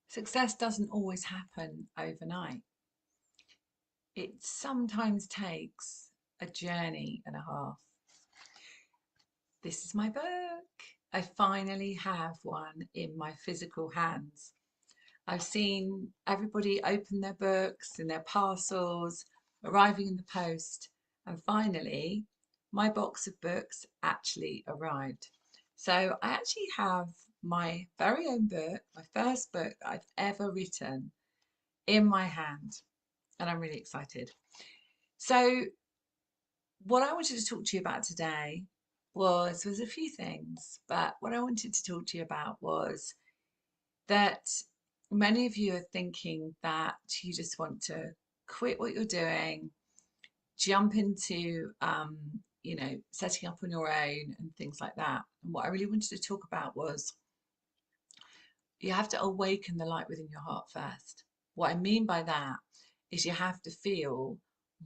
Success doesn't always happen overnight. It sometimes takes a journey and a half. This is my book. I finally have one in my physical hands. I've seen everybody open their books and their parcels arriving in the post, and finally, my box of books actually arrived. So I actually have my very own book, my first book that I've ever written, in my hand, and I'm really excited. So, what I wanted to talk to you about today was a few things, but what I wanted to talk to you about was that many of you are thinking that you just want to quit what you're doing, jump into setting up on your own and things like that. And what I really wanted to talk about was you have to awaken the light within your heart first. What I mean by that is you have to feel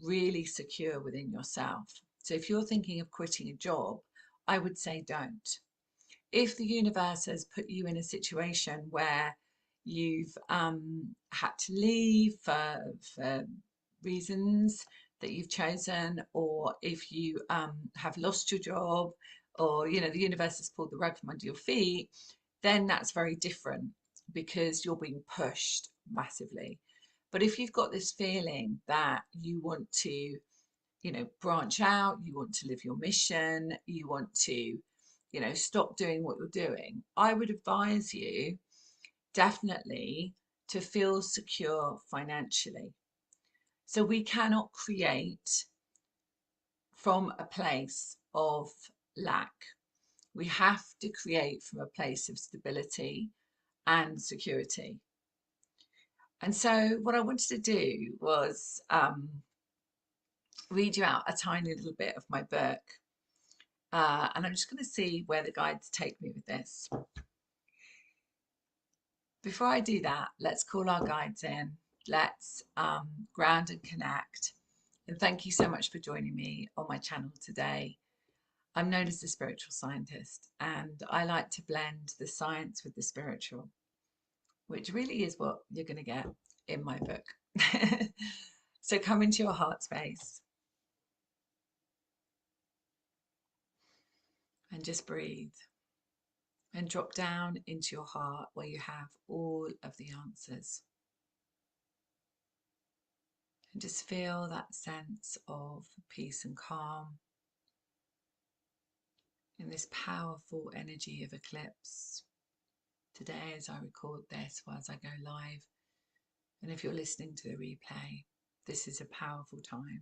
really secure within yourself. So if you're thinking of quitting a job, I would say don't. If the universe has put you in a situation where you've had to leave for reasons that you've chosen, or if you have lost your job, or the universe has pulled the rug from under your feet, then that's very different because you're being pushed massively. But if you've got this feeling that you want to, branch out, you want to live your mission, you want to, stop doing what you're doing, I would advise you definitely to feel secure financially. So we cannot create from a place of lack. We have to create from a place of stability and security. And so, what I wanted to do was read you out a tiny little bit of my book. And I'm just going to see where the guides take me with this. Before I do that, let's call our guides in. Let's ground and connect. And thank you so much for joining me on my channel today. I'm known as the spiritual scientist, and I like to blend the science with the spiritual, which really is what you're going to get in my book. So come into your heart space and just breathe and drop down into your heart where you have all of the answers. And just feel that sense of peace and calm in this powerful energy of eclipse. Today, as I record this, or as I go live, and if you're listening to the replay, this is a powerful time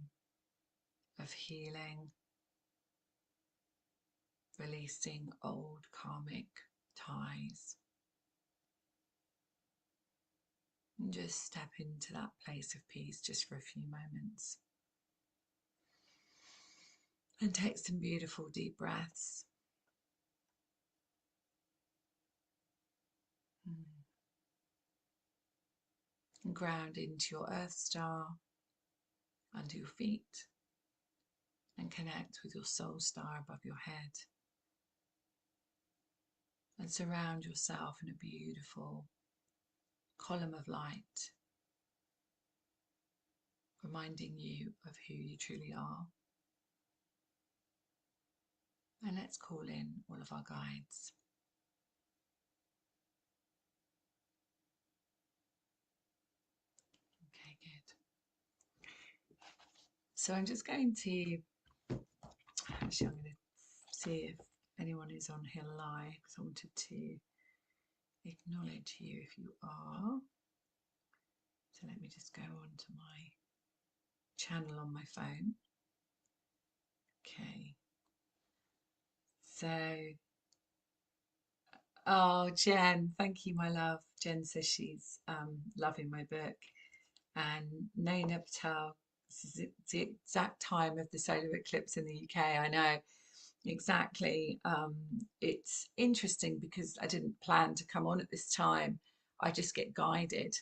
of healing, releasing old karmic ties, and just step into that place of peace just for a few moments. And take some beautiful deep breaths. And ground into your earth star under your feet, and connect with your soul star above your head, and surround yourself in a beautiful column of light, reminding you of who you truly are. And let's call in all of our guides. Okay, good. So I'm just going to, actually I'm going to see if anyone is on here live, because I wanted to acknowledge you if you are. So let me just go on to my channel on my phone. Okay. So, oh, Jen, thank you, my love. Jen says she's loving my book. And Naina Patel, this is the exact time of the solar eclipse in the UK. I know exactly. It's interesting because I didn't plan to come on at this time. I just get guided,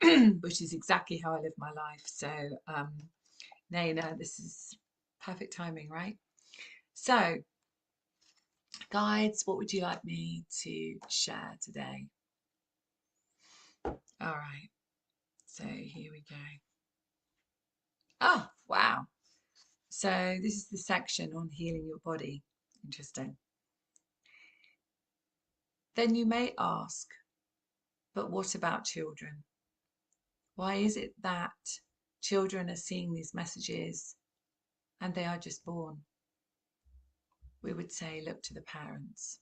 which is exactly how I live my life. So, Naina, this is perfect timing, right? So, guides, what would you like me to share today? All right, so here we go. Oh, wow. So this is the section on healing your body. Interesting. Then you may ask, but what about children? Why is it that children are seeing these messages and they are just born? We would say, look to the parents.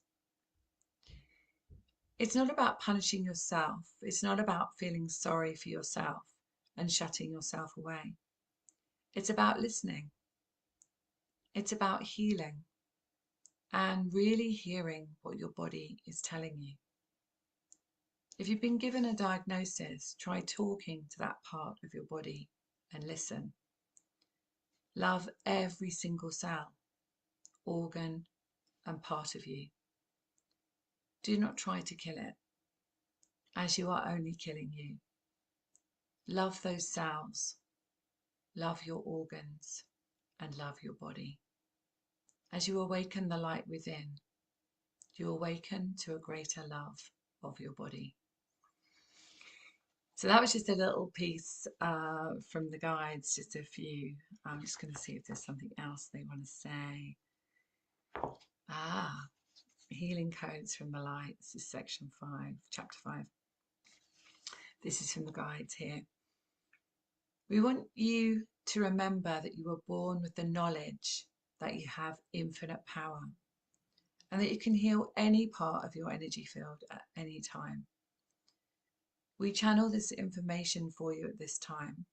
It's not about punishing yourself. It's not about feeling sorry for yourself and shutting yourself away. It's about listening. It's about healing and really hearing what your body is telling you. If you've been given a diagnosis, try talking to that part of your body and listen. Love every single cell, organ, and part of you. Do not try to kill it, as you are only killing you. Love those cells, love your organs, and love your body. As you awaken the light within, you awaken to a greater love of your body. So that was just a little piece from the guides, just a few. I'm just going to see if there's something else they want to say. Healing codes from the light. This is section 5, chapter 5. This is from the guides here. We want you to remember that you were born with the knowledge that you have infinite power and that you can heal any part of your energy field at any time. We channel this information for you at this time,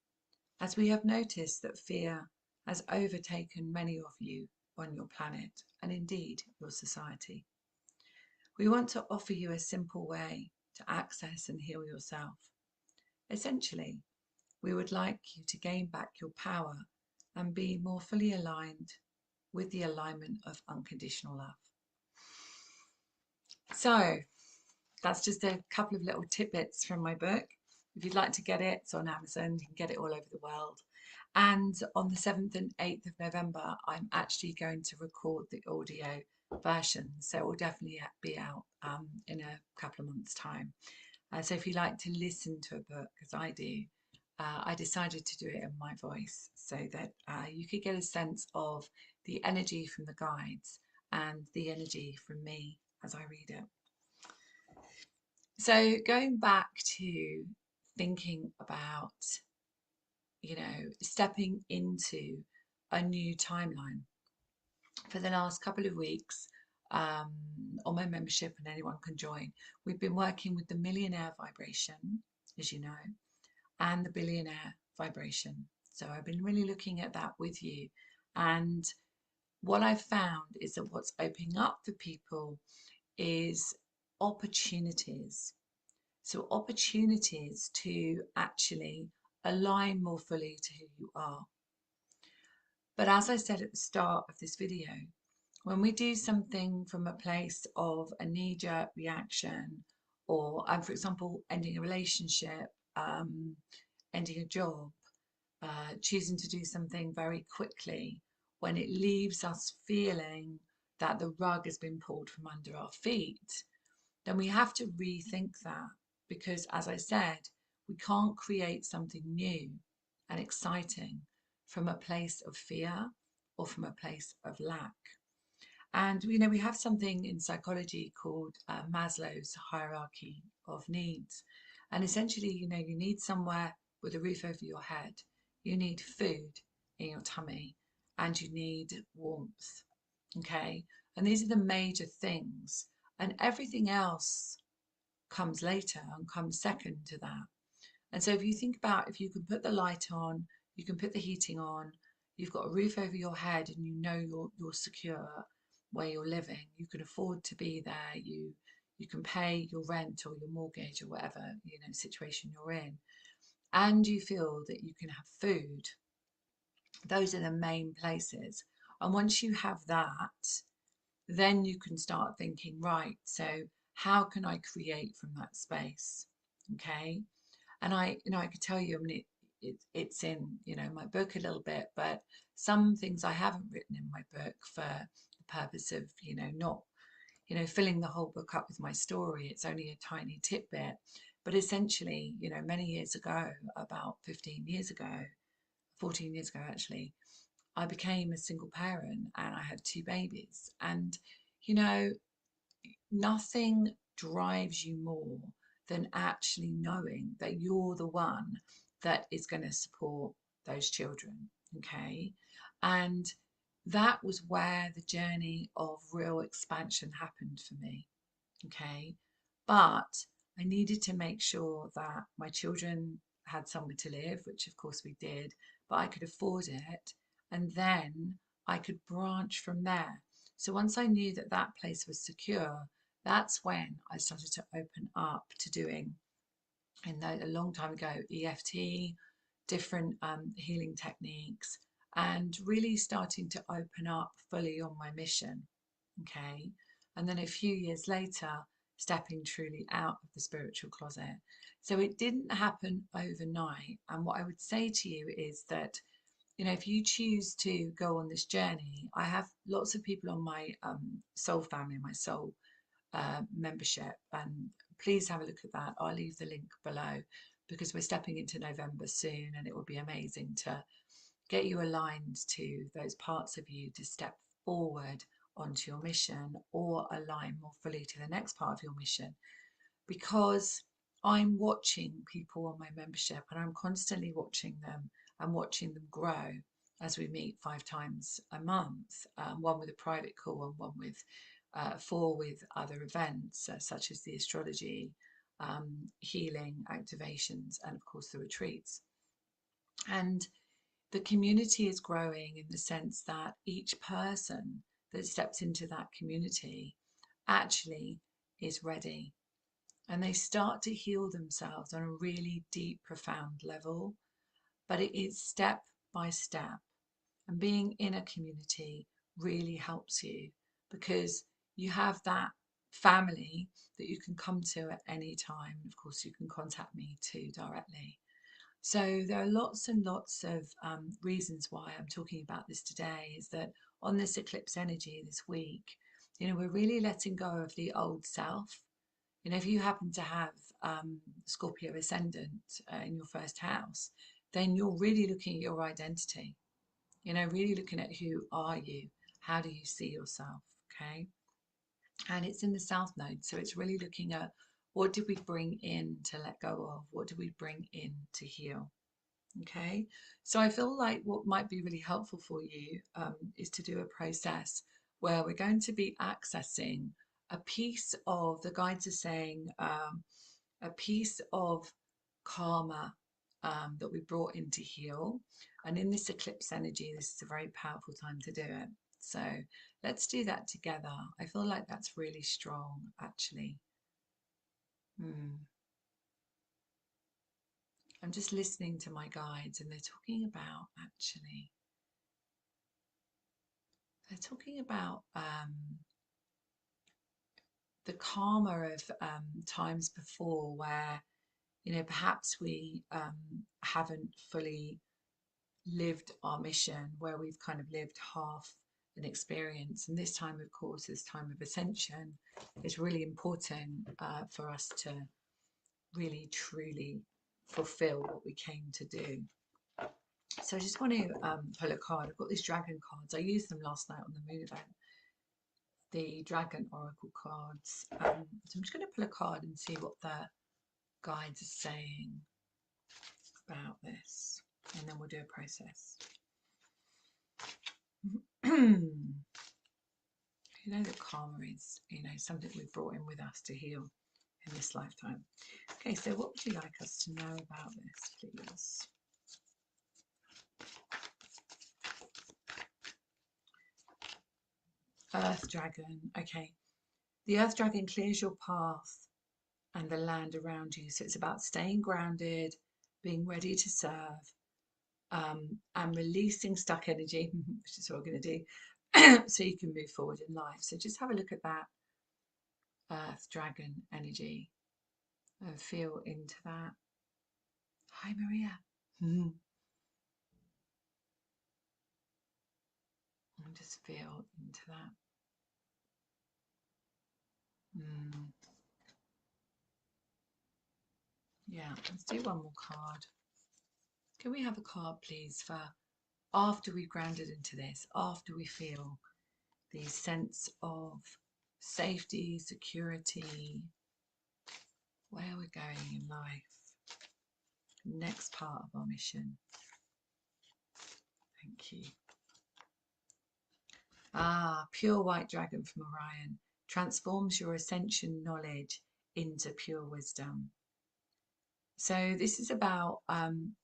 as we have noticed that fear has overtaken many of you on your planet and indeed your society. We want to offer you a simple way to access and heal yourself. Essentially, we would like you to gain back your power and be more fully aligned with the alignment of unconditional love. So that's just a couple of little tidbits from my book. If you'd like to get it, it's on Amazon. You can get it all over the world. And on the 7th and 8th of November, I'm actually going to record the audio version. So it will definitely be out in a couple of months' time. So if you like to listen to a book, as I do, I decided to do it in my voice so that you could get a sense of the energy from the guides and the energy from me as I read it. So going back to thinking about, stepping into a new timeline. For the last couple of weeks, on my membership, and anyone can join, we've been working with the millionaire vibration, as you know, and the billionaire vibration. So I've been really looking at that with you. And what I've found is that what's opening up for people is opportunities. So opportunities to actually align more fully to who you are. But as I said at the start of this video, when we do something from a place of a knee-jerk reaction, or for example, ending a relationship, ending a job, choosing to do something very quickly, when it leaves us feeling that the rug has been pulled from under our feet, then we have to rethink that. Because as I said, we can't create something new and exciting from a place of fear or from a place of lack. And we have something in psychology called Maslow's hierarchy of needs. And essentially, you need somewhere with a roof over your head, you need food in your tummy, and you need warmth. Okay. And these are the major things. And everything else comes later and comes second to that. And so if you think about, if you can put the light on, you can put the heating on, you've got a roof over your head, and you're secure where you're living, you can afford to be there, you can pay your rent or your mortgage or whatever situation you're in, and you feel that you can have food. Those are the main places. And once you have that, then you can start thinking, right, so how can I create from that space? Okay. And I could tell you, I mean, it's in, my book a little bit, but some things I haven't written in my book for the purpose of, not, filling the whole book up with my story. It's only a tiny tidbit. But essentially, you know, many years ago, about 15 years ago, 14 years ago actually, I became a single parent and I had two babies. And, you know, nothing drives you more than actually knowing that you're the one that is going to support those children. Okay. And that was where the journey of real expansion happened for me. Okay. But I needed to make sure that my children had somewhere to live, which of course we did, but I could afford it. And then I could branch from there. So once I knew that that place was secure, that's when I started to open up to doing, a long time ago, EFT, different healing techniques, and really starting to open up fully on my mission. Okay. And then a few years later, stepping truly out of the spiritual closet. So it didn't happen overnight. And what I would say to you is that, you know, if you choose to go on this journey, I have lots of people on my soul family, my soul membership, and please have a look at that. I'll leave the link below because we're stepping into November soon, and it would be amazing to get you aligned to those parts of you to step forward onto your mission or align more fully to the next part of your mission, because I'm watching people on my membership and I'm constantly watching them and watching them grow as we meet 5 times a month, one with a private call and one with 4 with other events such as the astrology, healing, activations, and of course the retreats. And the community is growing in the sense that each person that steps into that community actually is ready, and they start to heal themselves on a really deep, profound level. But it is step by step, and being in a community really helps you because you have that family that you can come to at any time. Of course, you can contact me too directly. So there are lots and lots of reasons why I'm talking about this today, is that on this eclipse energy this week, you know, we're really letting go of the old self. You know, if you happen to have Scorpio ascendant in your first house, then you're really looking at your identity, you know, really looking at who are you? How do you see yourself? Okay. And it's in the South Node. So it's really looking at what did we bring in to let go of? What do we bring in to heal? Okay. So I feel like what might be really helpful for you is to do a process where we're going to be accessing a piece of, the guides are saying, a piece of karma that we brought in to heal. And in this eclipse energy, this is a very powerful time to do it. So let's do that together. I feel like that's really strong, actually. I'm just listening to my guides, and they're talking about, actually, they're talking about the karma of times before where, you know, perhaps we haven't fully lived our mission, where we've kind of lived half an experience. And this time, of course, this time of ascension is really important for us to really truly fulfill what we came to do. So I just want to pull a card. I've got these dragon cards. I used them last night on the moon event, the dragon oracle cards. So I'm just going to pull a card and see what the guides are saying about this, and then we'll do a process. You know that karma is, you know, something we've brought in with us to heal in this lifetime. Okay, so what would you like us to know about this, please? Earth dragon. Okay, the earth dragon clears your path and the land around you. So it's about staying grounded, being ready to serve, and releasing stuck energy, which is what we're going to do, so you can move forward in life. So just have a look at that earth dragon energy and feel into that. Hi, Maria. And just feel into that. Yeah, let's do one more card. Can we have a card, please, for after we've grounded into this, after we feel the sense of safety, security, where we're going in life, next part of our mission. Thank you. Pure white dragon from Orion transforms your ascension knowledge into pure wisdom. So this is about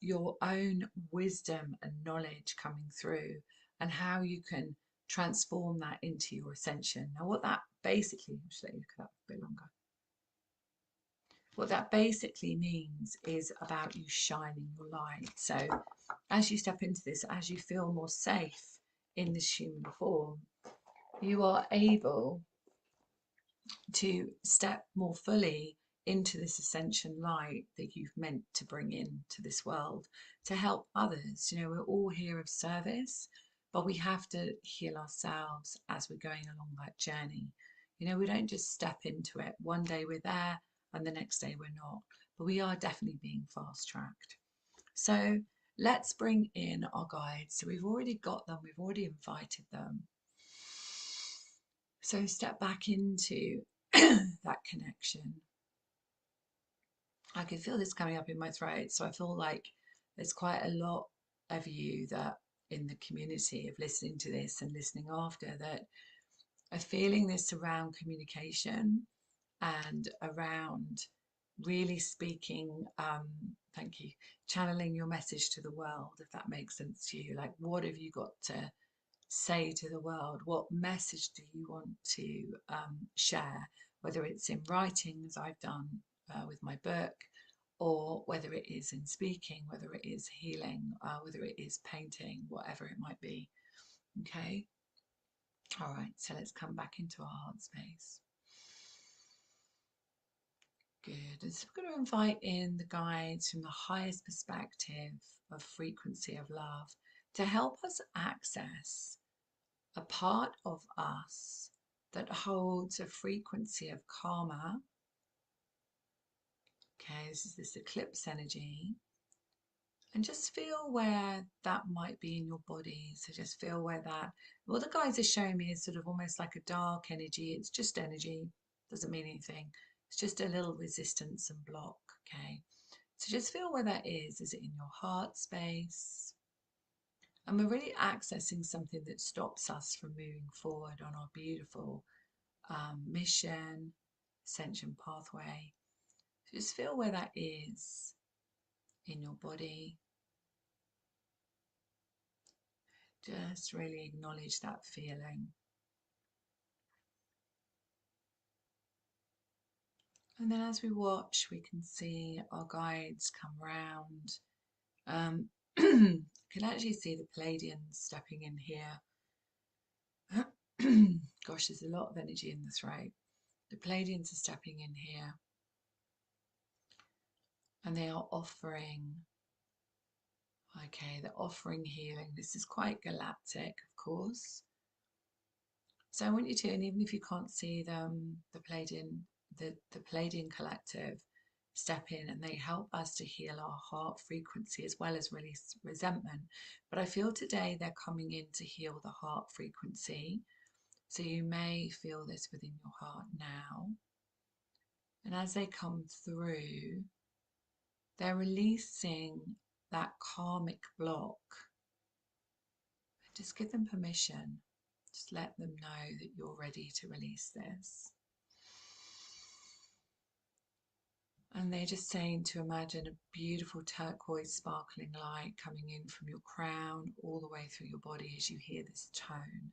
your own wisdom and knowledge coming through and how you can transform that into your ascension. Now what that basically, I'll just let you look at that a bit longer. What that basically means is about you shining your light. So as you step into this, as you feel more safe in this human form, you are able to step more fully into this ascension light that you've meant to bring into this world to help others. You know, we're all here of service, but we have to heal ourselves as we're going along that journey. You know, we don't just step into it. One day we're there and the next day we're not, but we are definitely being fast tracked. So let's bring in our guides. So we've already got them, we've already invited them. So step back into that connection. I can feel this coming up in my throat. So I feel like there's quite a lot of you that in the community of listening to this and listening after that are feeling this around communication and around really speaking, thank you, channeling your message to the world, if that makes sense to you. Like, what have you got to say to the world? What message do you want to share, whether it's in writing, as I've done with my book, or whether it is in speaking, whether it is healing, whether it is painting, whatever it might be. Okay. All right. So let's come back into our heart space. Good. And so we're going to invite in the guides from the highest perspective of frequency of love to help us access a part of us that holds a frequency of karma. Okay, this is this eclipse energy. And just feel where that might be in your body. So just feel where that, what the guides are showing me is sort of almost like a dark energy. It's just energy, doesn't mean anything. It's just a little resistance and block, okay? So just feel where that is. Is it in your heart space? And we're really accessing something that stops us from moving forward on our beautiful mission, ascension pathway. So just feel where that is in your body. Just really acknowledge that feeling. And then as we watch, we can see our guides come round. Can actually see the Pleiadians stepping in here. Gosh, there's a lot of energy in the throat. The Pleiadians are stepping in here. And they are offering, okay, they're offering healing. This is quite galactic, of course. So I want you to, and even if you can't see them, the Pleiadian collective step in and they help us to heal our heart frequency as well as release resentment. But I feel today they're coming in to heal the heart frequency. So you may feel this within your heart now. And as they come through, they're releasing that karmic block. Just give them permission. Just let them know that you're ready to release this. And they're just saying to imagine a beautiful turquoise sparkling light coming in from your crown all the way through your body as you hear this tone.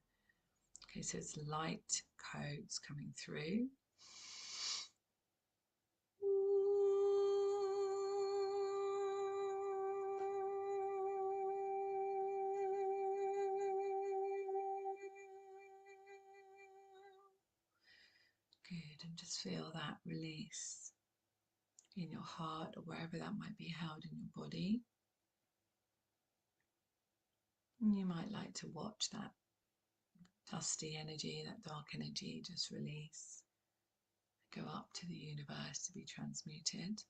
Okay, so it's light codes coming through. Good, and just feel that release in your heart or wherever that might be held in your body. And you might like to watch that dusty energy, that dark energy just release, go up to the universe to be transmuted.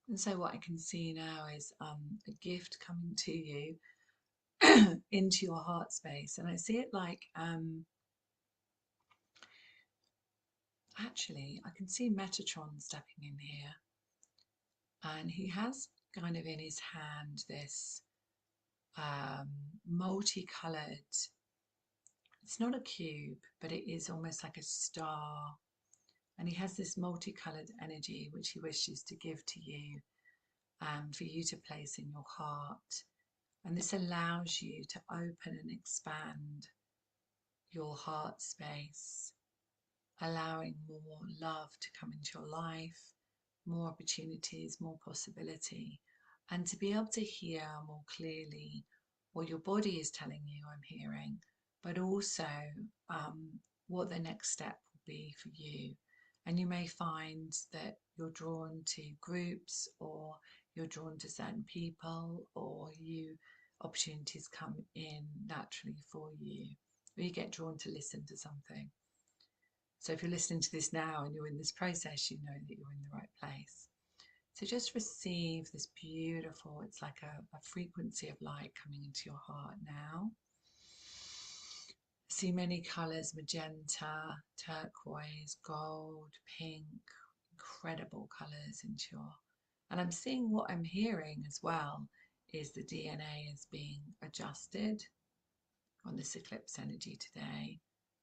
And so what I can see now is a gift coming to you into your heart space. And I see it like, actually, I can see Metatron stepping in here. And he has kind of in his hand this multicolored, it's not a cube, but it is almost like a star. And he has this multicolored energy which he wishes to give to you, for you to place in your heart. And this allows you to open and expand your heart space, allowing more love to come into your life, more opportunities, more possibility, and to be able to hear more clearly what your body is telling you, I'm hearing, but also what the next step will be for you. And you may find that you're drawn to groups, or you're drawn to certain people, or opportunities come in naturally for you, or you get drawn to listen to something. So if you're listening to this now and you're in this process, you know that you're in the right place. So just receive this beautiful, it's like a frequency of light coming into your heart now. See many colours: magenta, turquoise, gold, pink, incredible colours into your, and I'm seeing, what I'm hearing as well is the DNA is being adjusted on this eclipse energy today,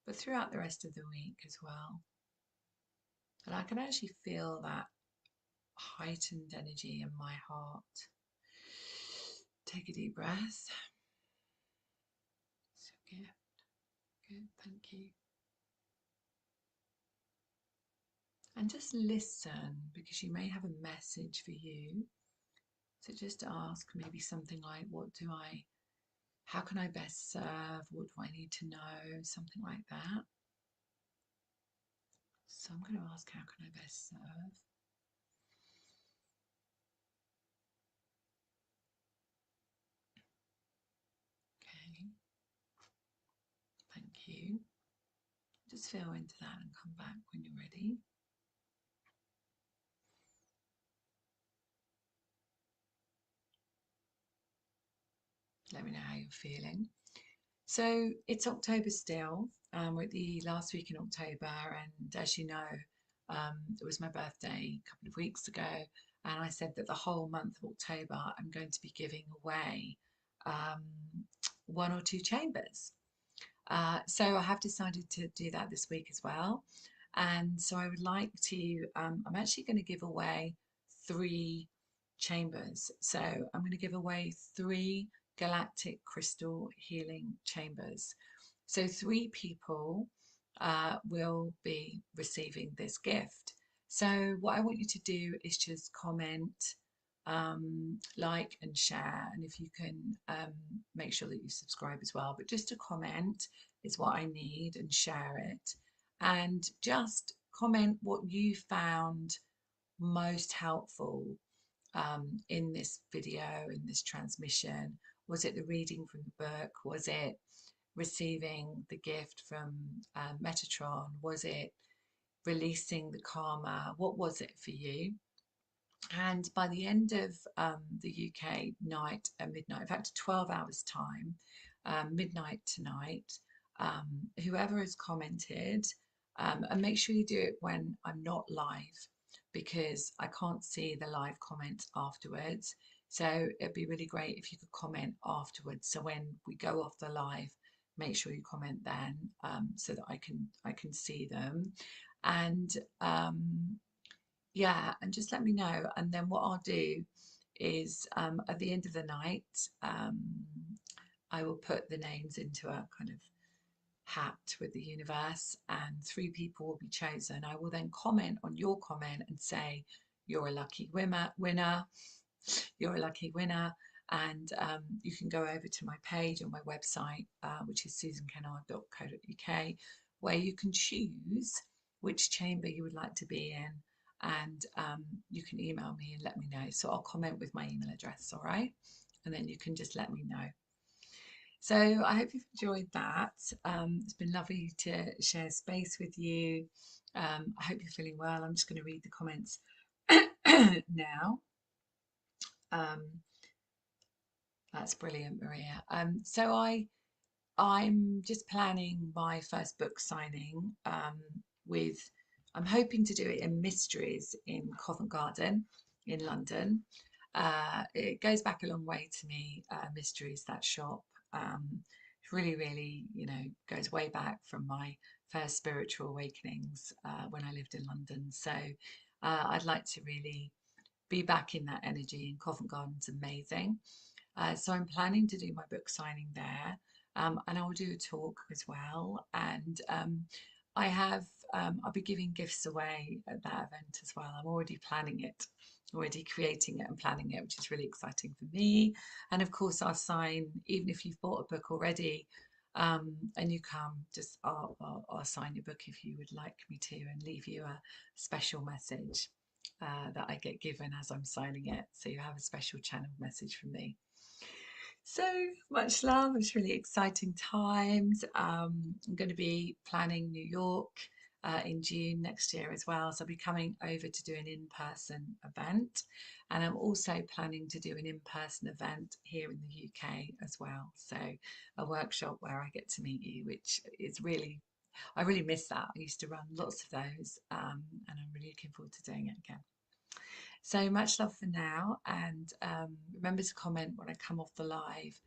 but throughout the rest of the week as well. And I can actually feel that heightened energy in my heart. Take a deep breath. It's your gift. Good, thank you. And just listen, because you may have a message for you. So just ask maybe something like, how can I best serve? What do I need to know? Something like that. So I'm going to ask, how can I best serve? Okay, thank you. Just feel into that and come back when you're ready. Let me know how you're feeling. So it's October still. We're at the last week in October, and as you know, it was my birthday a couple of weeks ago, and I said that the whole month of October I'm going to be giving away um, one or two chambers. So I have decided to do that this week as well. And so I would like to, I'm actually going to give away 3 chambers. So I'm going to give away 3 galactic crystal healing chambers. So 3 people will be receiving this gift. So what I want you to do is just comment, like and share, and if you can make sure that you subscribe as well, but just a comment is what I need, and share it, and just comment what you found most helpful in this video, in this transmission. Was it the reading from the book? Was it receiving the gift from Metatron? Was it releasing the karma? What was it for you? And by the end of the UK night at midnight, in fact, 12 hours time, midnight tonight, whoever has commented, and make sure you do it when I'm not live, because I can't see the live comments afterwards. So it'd be really great if you could comment afterwards. So when we go off the live, make sure you comment then, so that I can see them. And yeah, and just let me know. And then what I'll do is, at the end of the night, I will put the names into a kind of hat with the universe, and 3 people will be chosen. I will then comment on your comment and say, you're a lucky winner, you're a lucky winner. And you can go over to my page on my website, which is susankennard.co.uk, where you can choose which chamber you would like to be in, and you can email me and let me know. So I'll comment with my email address, all right? And then you can just let me know. So I hope you've enjoyed that. It's been lovely to share space with you. I hope you're feeling well. I'm just going to read the comments now. Um, that's brilliant, Maria. I'm just planning my first book signing with, I'm hoping to do it in Mysteries in Covent Garden in London. It goes back a long way to me, Mysteries, that shop. Really, really, goes way back from my first spiritual awakenings when I lived in London. So I'd like to really be back in that energy, and Covent Garden's amazing. So I'm planning to do my book signing there, and I will do a talk as well. And I'll be giving gifts away at that event as well. I'm already planning it, already creating it and planning it, which is really exciting for me. And of course, I'll sign, even if you've bought a book already, and you come, just I'll sign your book if you would like me to, and leave you a special message that I get given as I'm signing it. So you have a special channel message from me. So much love. It's really exciting times. I'm going to be planning New York in June next year as well. So I'll be coming over to do an in-person event. And I'm also planning to do an in-person event here in the UK as well. So a workshop where I get to meet you, which is really, I really miss that. I used to run lots of those, and I'm really looking forward to doing it again. So much love for now, and remember to comment when I come off the live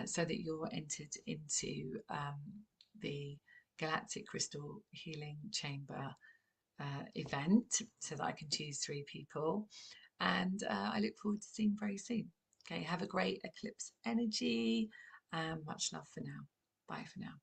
so that you're entered into the Galactic Crystal Healing Chamber event so that I can choose 3 people. And I look forward to seeing you very soon. Okay, have a great eclipse energy, and much love for now. Bye for now.